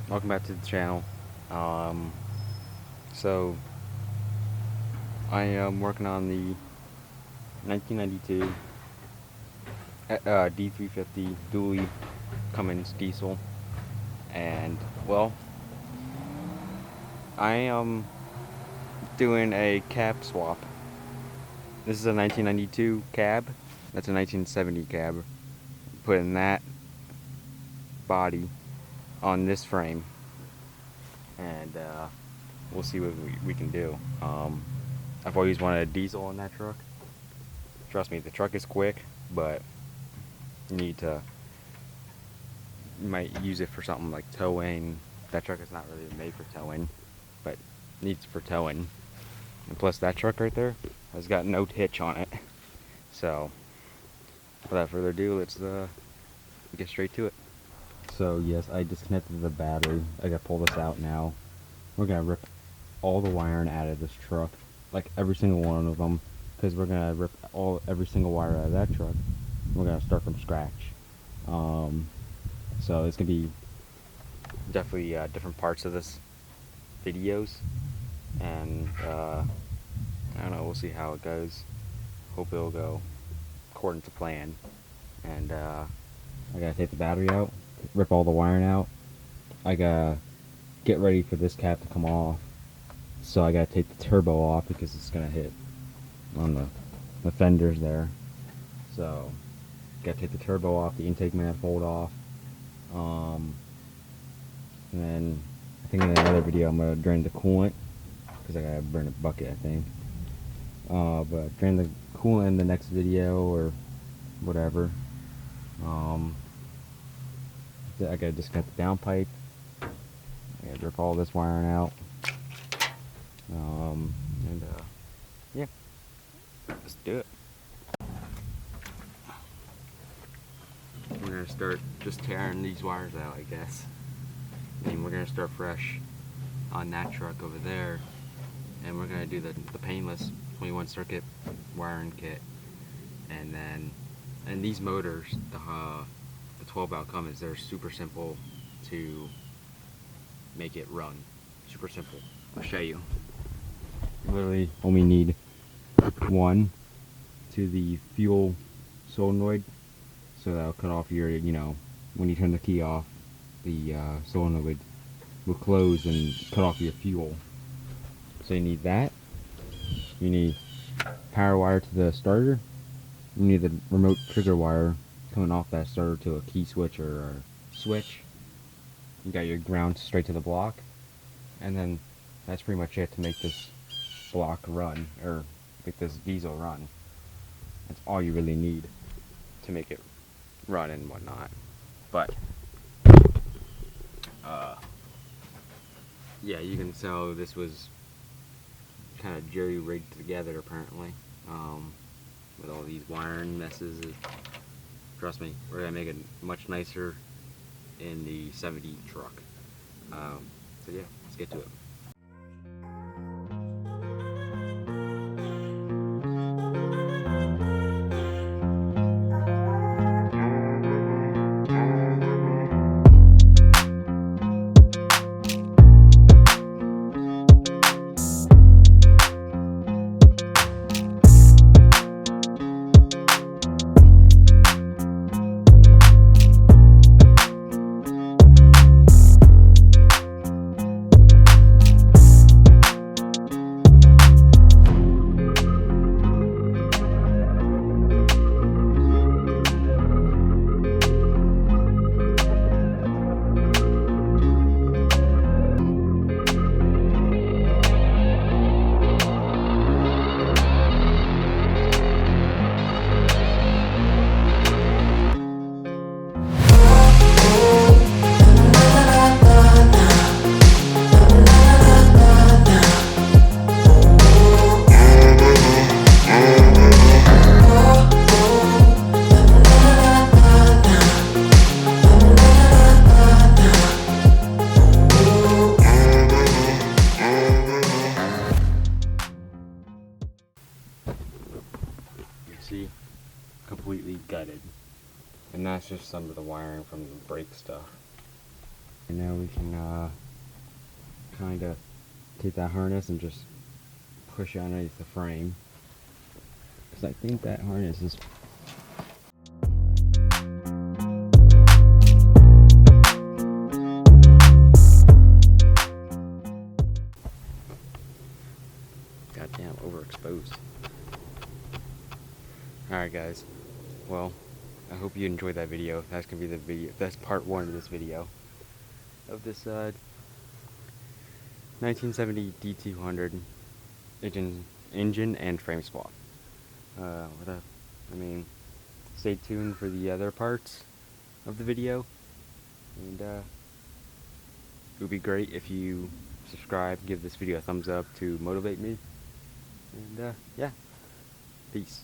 Welcome back to the channel. So I am working on the 1992 D350 dually Cummins diesel, and well, I am doing a cab swap. This is a 1992 cab. That's a 1970 cab. Putting that body on this frame, and we'll see what we can do. I've always wanted a diesel on that truck. Trust me, the truck is quick, but you need to, you might use it for something like towing. That truck is not really made for towing, but needs for towing. And plus that truck right there has got no hitch on it. So without further ado, let's get straight to it. So yes, I disconnected the battery. I gotta pull this out now. We're gonna rip all the wiring out of this truck, like every single one of them, because we're gonna rip every single wire out of that truck. We're gonna start from scratch. So it's gonna be definitely different parts of this videos, and I don't know. We'll see how it goes. Hope it'll go according to plan. And I gotta take the battery out, rip all the wiring out. I gotta get ready for this cap to come off. So I gotta take the turbo off because it's gonna hit on the fenders there. So gotta take the turbo off, the intake manifold off. And then I think in another video I'm gonna drain the coolant because I gotta burn a bucket, I think. But drain the coolant in the next video or whatever. I gotta disconnect the downpipe. I gotta rip all this wiring out. Yeah, let's do it. We're gonna start just tearing these wires out, I guess. And we're gonna start fresh on that truck over there. And we're gonna do the painless 21 circuit wiring kit. And then, and these motors, the 12 valve Cummins, they're super simple to make it run. Super simple. I'll show you. Literally only need one to the fuel solenoid, so that'll cut off your, when you turn the key off, the solenoid will close and cut off your fuel. So you need that. You need power wire to the starter. You need the remote trigger wire coming off that starter to a key switch or a switch. You got your ground straight to the block, and then that's pretty much it to make this block run, or make this diesel run. That's all you really need to make it run and whatnot. But yeah, you can tell this was kind of jerry-rigged together apparently, with all these wiring messes. Trust me, we're gonna make it much nicer in the 70 truck. So yeah, let's get to it. See, completely gutted. And that's just some of the wiring from the brake stuff. And now we can kind of take that harness and just push it underneath the frame, because I think that harness is goddamn overexposed. Alright guys, well, I hope you enjoyed that video. That's gonna be the video, that's part 1 of this video of this 1970 D200 engine and frame swap. I mean, stay tuned for the other parts of the video, and it would be great if you subscribe, give this video a thumbs up to motivate me, and yeah, peace.